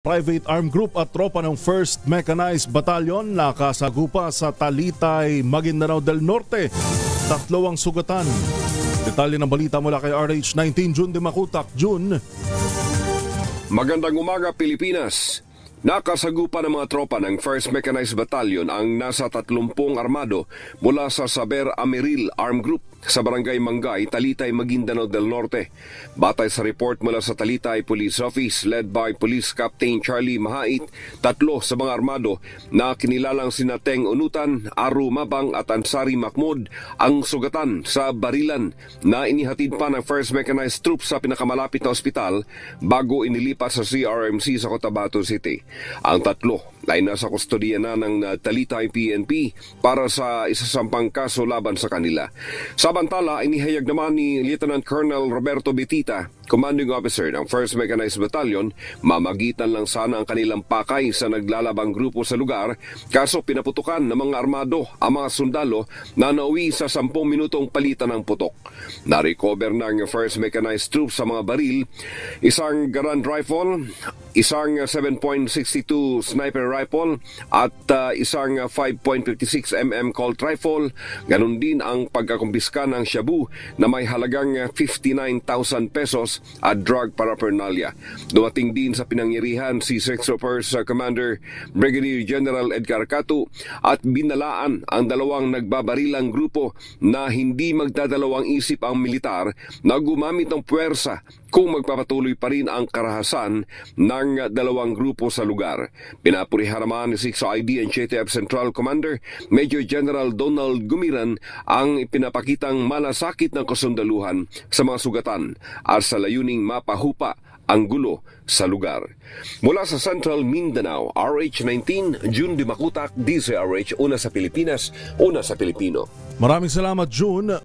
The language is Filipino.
Private Armed Group at tropa ng 1st Mechanized Battalion nakasagupa sa Talitay, Maguindanao del Norte. 3 ang sugatan. Detalye ng balita mula kay RH19 June de Makutak. June. Magandang umaga, Pilipinas. Nakasagupa ng mga tropa ng 1st Mechanized Battalion ang nasa 30 armado mula sa Saber Ameril Armed Group sa Barangay Mangay, Talitay, Maguindanao del Norte. Batay sa report mula sa Talitay Police Office led by Police Captain Charlie Mahait, 3 sa mga armado na kinilalang sina Teng Unutan, Aru Mabang at Ansari Mahmud ang sugatan sa barilan na inihatid pa ng 1st Mechanized Troops sa pinakamalapit na ospital bago inilipat sa CRMC sa Cotabato City. Ang 3 ay nasa kustodiya na ng Talitay PNP para sa isasampang kaso laban sa kanila. Samantala, inihayag naman ni Lieutenant Colonel Roberto Betita, Commanding Officer ng 1st Mechanized Battalion, mamagitan lang sana ang kanilang pakay sa naglalabang grupo sa lugar, kaso pinaputukan ng mga armado ang mga sundalo na nauwi sa 10 minutong palitan ng putok. Na-recover ng 1st Mechanized Troops sa mga baril, isang Garand rifle, isang 7.62 sniper rifle at isang 5.56mm Colt rifle. Ganon din ang pagkakumpiska ng shabu na may halagang 59,000 pesos at drug paraphernalia. Dumating din sa pinangyarihan si 6th First Commander Brigadier General Edgar Catu at binalaan ang 2 nagbabarilang grupo na hindi magdadalawang isip ang militar na gumamit ng puwersa kung magpapatuloy pa rin ang karahasan ng 2 grupo sa lugar. Pinapurihan naman ni 6th ID and JTF Central Commander Major General Donald Gumiran ang ipinapakitang malasakit ng kasundaluhan sa mga sugatan at sa layuning mapahupa ang gulo sa lugar. Mula sa Central Mindanao, RH19 June de Makutak, DZRH, una sa Pilipinas, una sa Pilipino. Maraming salamat, June.